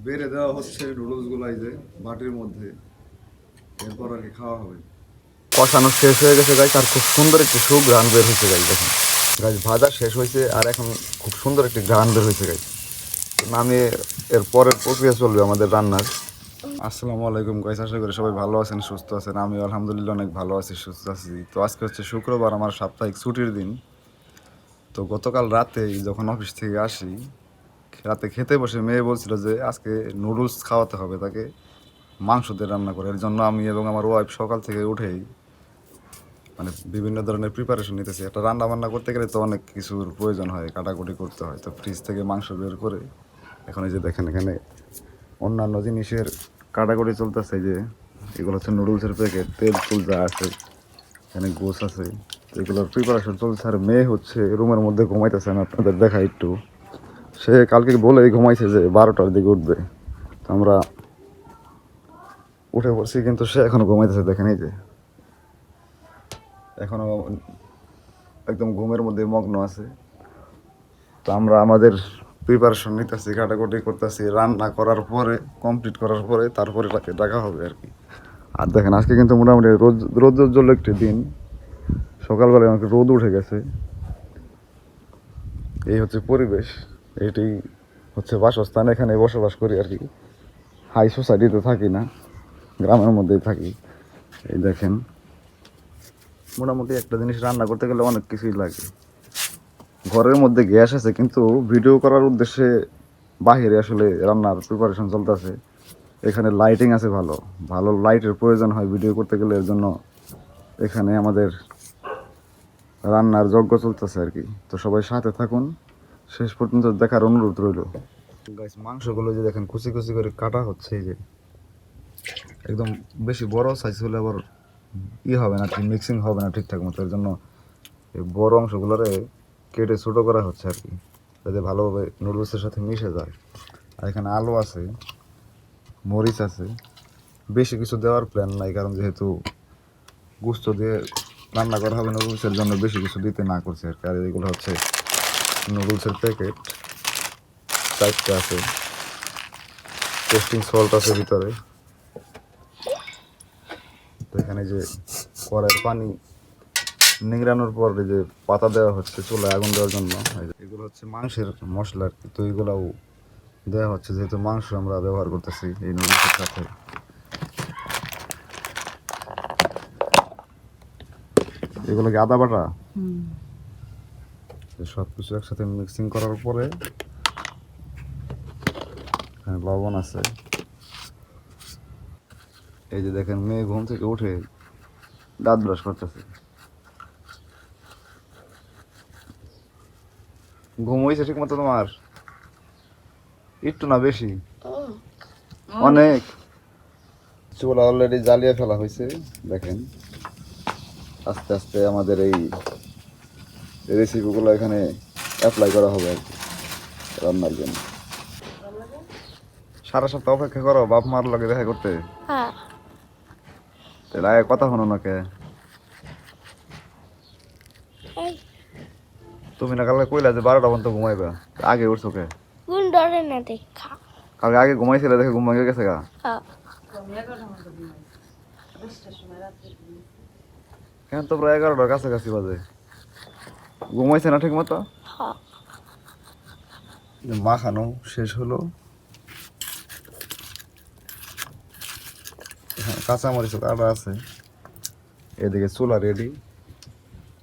বেড়ে দেওয়া হচ্ছে নুডলস গুলাই যে বাটির মধ্যে, এরপর আর কি খাওয়া হবে। কষানো শেষ হয়ে গেছে গাইস, আর খুব সুন্দর একটি সুঘ্রাণ বের হয়েছে গাইস। দেখুন গাইস, ভাজা শেষ হয়েছে আর এখন খুব সুন্দর একটি ঘ্রাণ বের হয়েছে গাইস। নামিয়ে এর পরের প্রক্রিয়া চলবে আমাদের রান্নার। আসসালামু আলাইকুম গাইস, আশা করি সবাই ভালো আছেন, সুস্থ আছেন। আমি আলহামদুলিল্লাহ অনেক ভালো আছি, সুস্থ আছি। তো আজকে হচ্ছে শুক্রবার, আমার সাপ্তাহিক ছুটির দিন। তো গতকাল রাতে যখন অফিস থেকে আসি, রাতে খেতে বসে মেয়ে বলছিল যে আজকে নুডলস খাওয়াতে হবে তাকে, মাংস দিয়ে রান্না করে। এর জন্য আমি এবং আমার ওয়াইফ সকাল থেকে উঠেই মানে বিভিন্ন ধরনের প্রিপারেশন নিতেছি। একটা রান্না বান্না করতে গেলে তো অনেক কিছুর প্রয়োজন হয়, কাটাকুটি করতে হয়। তো ফ্রিজ থেকে মাংস বের করে এখন এই যে দেখেন, এখানে অন্যান্য জিনিসের কাটাকুটি চলতেছে। যে এগুলো হচ্ছে নুডলসের প্যাকেট, তেল চুল যা আছে, এখানে গোস আছে, এগুলোর প্রিপারেশন চলছে। আর মেয়ে হচ্ছে রুমের মধ্যে ঘুমাইতেছে, আমি আপনাদের দেখাই একটু। সে কালকে বলেই ঘুমাইছে যে 12টার দিকে উঠবে। তো আমরা উঠে পড়ছি, কিন্তু সে এখনো ঘুমাইতেছে। দেখেন এই যে এখনো একদম ঘুমের মধ্যে মগ্ন আছে। তো আমরা আমাদের প্রিপারেশন নিতেছি, কাটাকুটি করতেছি। রান্না করার পরে, কমপ্লিট করার পরে তারপরে তাকে ডাকা হবে আর কি। আর দেখেন আজকে কিন্তু মোটামুটি রোদ একটি দিন। সকালবেলায় আমাকে রোদ উঠে গেছে। এই হচ্ছে পরিবেশ, এটি হচ্ছে বাসস্থান, এখানে বসবাস করি আর কি। হাই সোসাইটিতে থাকি না, গ্রামের মধ্যেই থাকি। এই দেখেন, মোটামুটি একটা জিনিস রান্না করতে গেলে অনেক কিছুই লাগে। ঘরের মধ্যে গ্যাস আছে, কিন্তু ভিডিও করার উদ্দেশ্যে বাহিরে আসলে রান্নার প্রিপারেশন চলতেছে। এখানে লাইটিং আছে, ভালো ভালো লাইটের প্রয়োজন হয় ভিডিও করতে গেলে। এর জন্য এখানে আমাদের রান্নার যজ্ঞ চলতেছে আর কি। তো সবাই সাথে থাকুন, শেষ পর্যন্ত দেখার অনুরোধ রইল। গাইস, মাংসগুলো যে দেখেন কুচি কুচি করে কাটা হচ্ছে। এই যে একদম বেশি বড় সাইজ হলে আবার হবে না, ঠিক মিক্সিং হবে না ঠিকঠাক মতো। এর জন্য এই বড় অংশগুলোরে কেটে ছোটো করা হচ্ছে আর কি, যাতে ভালোভাবে নুডলসের সাথে মিশে যায়। আর এখানে আলু আছে, মরিচ আছে। বেশি কিছু দেওয়ার প্ল্যান নাই, কারণ যেহেতু গোস্ত দিয়ে রান্না করা হবে নুডলসের জন্য বেশি কিছু দিতে না করছে আর কি। আর এগুলো হচ্ছে নুডলসের প্যাকেট, 4টা আছে। টেস্টিং সল্ট আছে ভিতরে। তো এখানে যে কড়াইয়ের পানি নিংড়ানোর পর যে পাতা দেওয়া হচ্ছে চুলায় আগুন দেওয়ার জন্য, এগুলো হচ্ছে মাংসের মশলা আর কি। তো এগুলোও দেওয়া হচ্ছে, যেহেতু মাংস আমরা ব্যবহার করতেছি এই নুডলসের সাথে। এগুলো কি আদা বাটা? সব কিছু একসাথে মিক্সিং করার পরে লবণ আছে। এই যে দেখেন, মেয়ে ঘুম থেকে উঠে দাঁত ব্রাশ করতেছে। ঘুম হয়েছে ঠিক মতো তোমার? একটু না বেশি? অনেক। চুলা অলরেডি জ্বালিয়ে ফেলা হয়েছে। দেখেন আস্তে আস্তে আমাদের এই রেসিপিগুলো এখানে অ্যাপ্লাই করা হবে আর কি রান্নার জন্য। 7.5 অপেক্ষা করো বাপ মার লাগে দেখা করতে। তাহলে আগে কথা শোনো না কে? তুমি না কালকে কইলা যে 12টা পর্যন্ত ঘুমাইবা, আগে উঠছো কে? কোন ডরে না দেখা। কালকে আগে ঘুমাইছিলে, দেখে ঘুম ভেঙে গেছে গা। কেন তো প্রায় 11টার কাছাকাছি বাজে, ঘুমাইছে না ঠিক মতো? মাখানো শেষ হলো, কাঁচামরিচ কাটা আছে, এদিকে চুলা রেডি।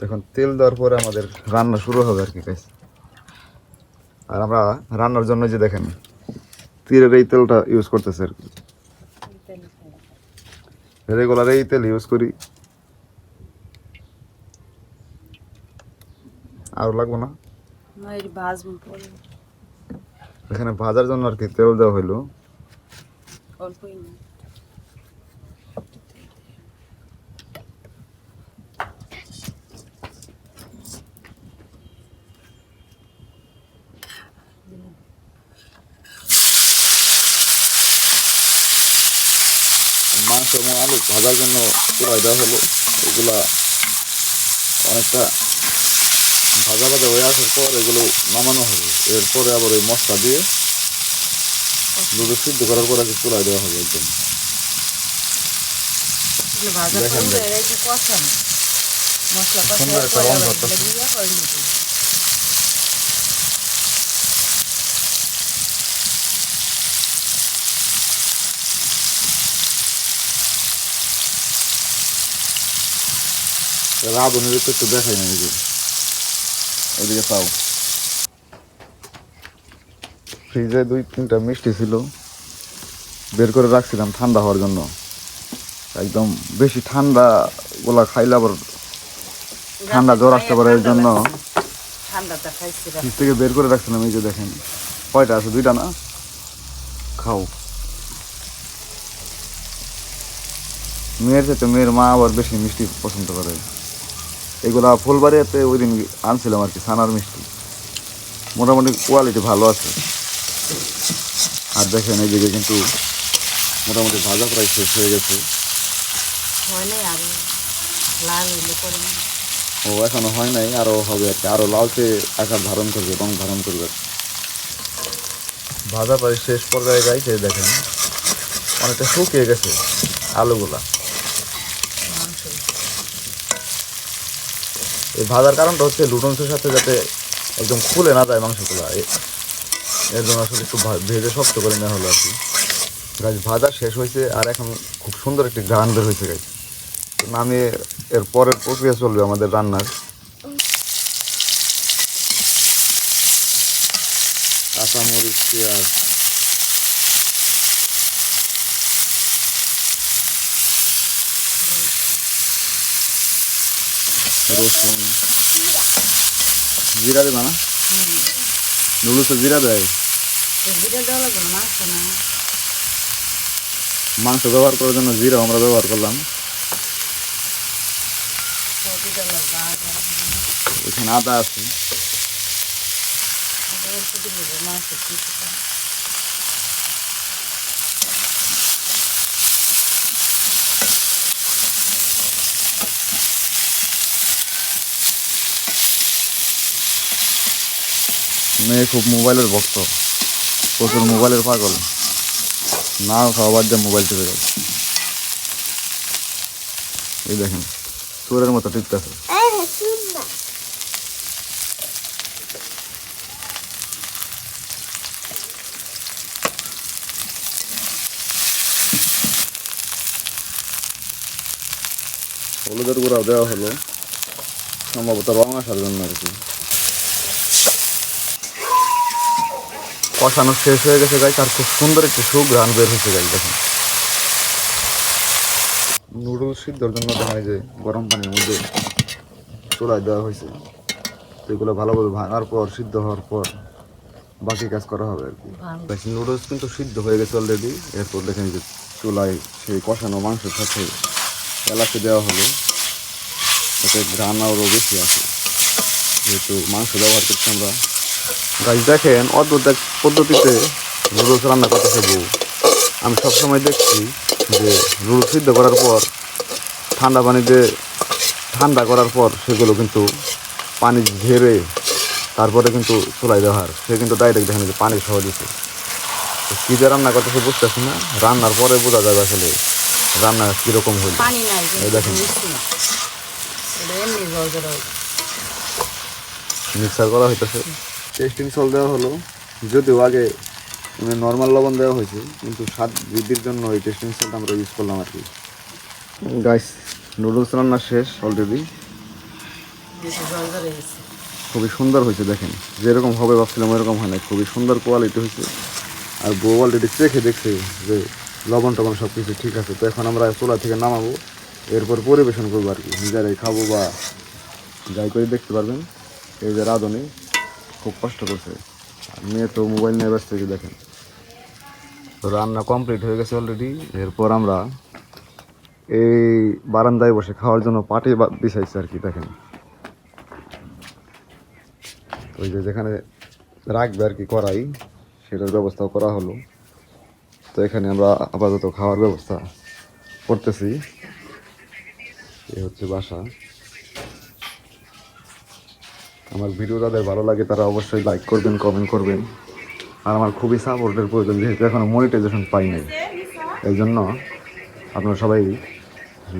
এখন তেল দেওয়ার পরে আমাদের রান্না শুরু হবে আর কি গাইস। আর আমরা রান্নার জন্য যে দেখেন তীরের এই তেলটা ইউজ করতেছে আর কি, রেগুলার এই তেল ইউজ করি। আরো লাগবো না, এখানে ভাজার জন্য আর কি তেল দেওয়া হইলো। মাংস এবং আলু ভাজার জন্য চুলায় দেওয়া হলো। এগুলা অনেকটা ভাজা ভাজা হয়ে আসার পর এগুলো নামানো হবে। এরপরে আবার ওই মশলা দিয়ে নুডলস সিদ্ধ করার পর আগে চুলায় দেওয়া হবে একদম। ভাজা দেখেন করে রেখে কষান মশলা সুন্দর একটা রং ধরতেছে। রাঁধুনির তো একটু দেখাই না, এই যে এদিকে পাও ফ্রিজে 2-3টা মিষ্টি ছিল, বের করে রাখছিলাম ঠান্ডা হওয়ার জন্য। একদম বেশি ঠান্ডা গুলা খাইলে আবার ঠান্ডা জ্বর আসতে পারে, এর জন্য ঠান্ডাটা খাইছি ফ্রিজ থেকে বের করে রাখছিলাম। এই যে দেখেন কয়টা আছে, 2টা না, খাও। মেয়ের সাথে মেয়ের মা আবার বেশি মিষ্টি পছন্দ করে। এগুলা ফুলবাড়িয়াতে ওই দিন আনছিলাম আর কি, ছানার মিষ্টি, মোটামুটি কোয়ালিটি ভালো আছে। আর দেখেন এইদিকে কিন্তু মোটামুটি ভাজা প্রায় শেষ হয়ে গেছে। হয় নাই আর লাল হইলে করে না। ও এখনো হয় নাই, আরো হবে আর কি, আরো লালচে আকার ধারণ করবে, রং ধারণ করবে। ভাজা প্রায় শেষ পর্যায়ে গাইছে, দেখেন অনেকটা শুকিয়ে গেছে আলুগুলা। এই ভাজার কারণটা হচ্ছে লুডন্সের সাথে যাতে একদম খুলে না যায় মাংসগুলা, এর জন্য আসলে একটু ভেজে শক্ত করে নেওয়া হলো আর কি। গাছ ভাজা শেষ হয়েছে, আর এখন খুব সুন্দর একটি ঘ্রাণ বের হয়েছে গাছ। নামিয়ে এর পরের প্রক্রিয়া চলবে আমাদের রান্নার। কাঁচামরিচ, পেঁয়াজ, রসুন, জিরা দেবা না? নুডলসে জিরা দেয়? জিরা দেওয়া লাগবে না, মাংস না। মাংস ব্যবহার করার জন্য জিরা আমরা ব্যবহার করলাম। এখানে আদা আছে। মাংস কিছুটা মেয়ে খুব মোবাইলের ভক্ত, প্রচুর মোবাইলের পাগল, না খাওয়াবার দিয়ে মোবাইল টিপে যায়। এই দেখেন চোরের মতো টিপতেছে। হলুদের গুঁড়াও দেওয়া হলো, সম্ভবত রং আসার জন্য আর কি। কষানো শেষ হয়ে গেছে গাইস, আর খুব সুন্দর একটি সুঘ্রাণ বের হয়েছে গাইস। দেখেন নুডলস সিদ্ধর জন্য দেখা যায় যে গরম পানির মধ্যে চুলায় দেওয়া হয়েছে, তো এগুলো ভালোভাবে ভাঙার পর, সিদ্ধ হওয়ার পর বাকি কাজ করা হবে আর কি। নুডলস কিন্তু সিদ্ধ হয়ে গেছে অলরেডি। এরপর দেখেন যে চুলায় সেই কষানো মাংসের সাথে এলাচি দেওয়া হলো, এতে ঘ্রাণ আরও বেশি আছে যেহেতু মাংস ব্যবহার করছি আমরা। গাছ দেখেন অদ্ভুত এক পদ্ধতিতে নুডলস রান্না করতেছে বউ। আমি সবসময় দেখছি যে নুডলস সিদ্ধ করার পর ঠান্ডা পানিতে ঠান্ডা করার পর সেগুলো কিন্তু পানি ঝেড়ে তারপরে কিন্তু চুলাই দেওয়া হয়। সে কিন্তু ডাইরেক্ট দেখেন যে পানি সহ দিচ্ছে। কী যে রান্না করতেছে বুঝতেছি না, রান্নার পরে বোঝা যাবে আসলে রান্না কীরকম হইল। পানি নাই দেখেন এমনি জল জল মিক্সার করা হইতেছে। টেস্টিং সল্ট দেওয়া হলো, যদিও আগে নর্মাল লবণ দেওয়া হয়েছে, কিন্তু স্বাদ বৃদ্ধির জন্য এই টেস্টিং সল্ট আমরা ইউজ করলাম আর কি। গাইস নুডলস রান্না শেষ অলরেডি, জল জল গেছে। খুবই সুন্দর হয়েছে। দেখেন যেরকম হবে ভাবছিলাম ওইরকম হয় না, খুবই সুন্দর কোয়ালিটি হয়েছে। আর বউ অলরেডি চেখে দেখছে যে লবণ টবণ সব কিছু ঠিক আছে। তো এখন আমরা চুলা থেকে নামাবো, এরপর পরিবেশন করবো আর কি, নিজেরাই খাবো বা যাই করে দেখতে পারবেন। এই যে রাঁধুনি খুব কষ্ট করছে, আর মেয়ে তো মোবাইল নিয়ে ব্যস্ত হয়েছে। দেখেন তো রান্না কমপ্লিট হয়ে গেছে অলরেডি। এরপর আমরা এই বারান্দায় বসে খাওয়ার জন্য পাটি বিছাইছি আর কি। দেখেন ওই যে যেখানে রাখবে আর কি কড়াই, সেটার ব্যবস্থাও করা হলো। তো এখানে আমরা আপাতত খাওয়ার ব্যবস্থা করতেছি। এই হচ্ছে বাসা। আমার ভিডিও যাদের ভালো লাগে তারা অবশ্যই লাইক করবেন, কমেন্ট করবেন, আর আমার খুবই সাপোর্টের প্রয়োজন, যেহেতু এখনো মনিটাইজেশন পাই নাই। এই জন্য আপনারা সবাই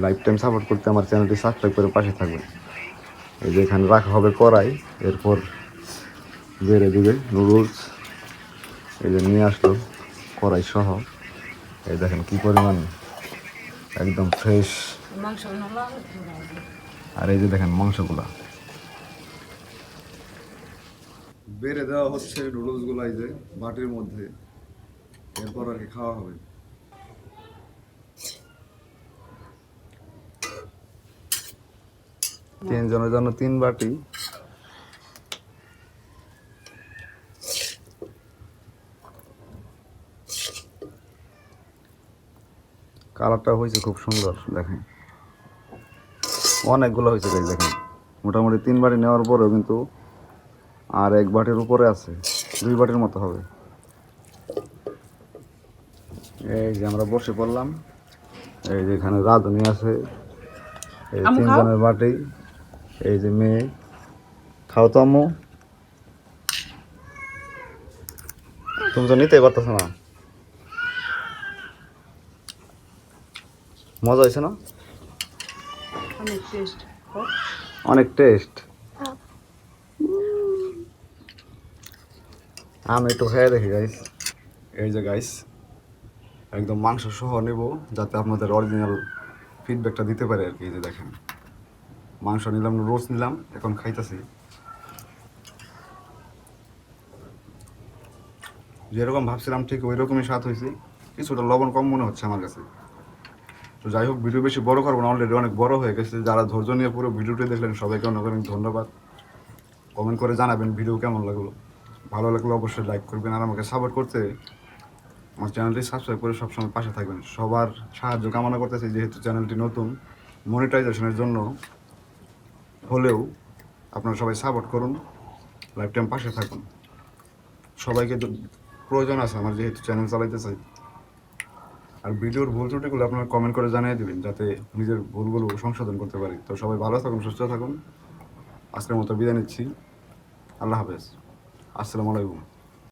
লাইফ টাইম সাপোর্ট করতে আমার চ্যানেলটি সাবস্ক্রাইব করে পাশে থাকবেন। এই যে এখানে রাখা হবে কড়াই, এরপর বেড়ে দিবে নুডলস। এই যে নিয়ে আসলো কড়াই সহ। এই দেখেন কি পরিমাণ একদম ফ্রেশ। মাংস হলো আর এই যে দেখেন মাংসগুলা বেড়ে দেওয়া হচ্ছে নুডলসগুলো এই যে বাটির মধ্যে, এরপর আর কি খাওয়া হবে। তিনজনের জন্য 3 বাটি। কালারটা হয়েছে খুব সুন্দর, দেখেন অনেকগুলো হয়েছে গাইস। দেখেন মোটামুটি 3 বাটি নেওয়ার পরেও কিন্তু আর 1 বাটির উপরে আছে, 2 বাটির মতো হবে। এই যে আমরা বসে পড়লাম। এই যে এখানে রাঁধুনি আছে, এই 3 জনের বাটি। এই যে মেয়ে, খাও তো আম্মু। তুমি তো নিতেই পারতেছো না। মজা হয়েছে না? অনেক টেস্ট। অনেক টেস্ট। আমি একটু খেয়ে দেখি গাইস। এই যে গাইস একদম মাংস সহ নেব, যাতে আপনাদের অরিজিনাল ফিডব্যাকটা দিতে পারে আর কি। এই যে দেখেন মাংস নিলাম, রোস্ট নিলাম, এখন খাইতেছি। যেরকম ভাবছিলাম ঠিক ওই রকমই স্বাদ হয়েছে, কিছুটা লবণ কম মনে হচ্ছে আমার কাছে। তো যাই হোক, ভিডিও বেশি বড় করবো না, অলরেডি অনেক বড় হয়ে গেছে। যারা ধৈর্য নিয়ে পুরো ভিডিওটি দেখলেন সবাইকে অনেক অনেক ধন্যবাদ। কমেন্ট করে জানাবেন ভিডিও কেমন লাগলো। ভালো লাগলে অবশ্যই লাইক করবেন, আর আমাকে সাপোর্ট করতে আমার চ্যানেলটি সাবস্ক্রাইব করে সবসময় পাশে থাকবেন। সবার সাহায্য কামনা করতেছি, যেহেতু চ্যানেলটি নতুন, মনিটাইজেশনের জন্য হলেও আপনারা সবাই সাপোর্ট করুন, লাইফ টাইম পাশে থাকুন। সবাইকে তো প্রয়োজন আছে আমার, যেহেতু চ্যানেল চালাইতে চাই। আর ভিডিওর ভুল ত্রুটিগুলো আপনারা কমেন্ট করে জানিয়ে দেবেন, যাতে নিজের ভুলগুলো সংশোধন করতে পারি। তো সবাই ভালো থাকুন, সুস্থ থাকুন। আজকের মতো বিদায় নিচ্ছি। আল্লাহ হাফেজ। আসসালামু আলাইকুম।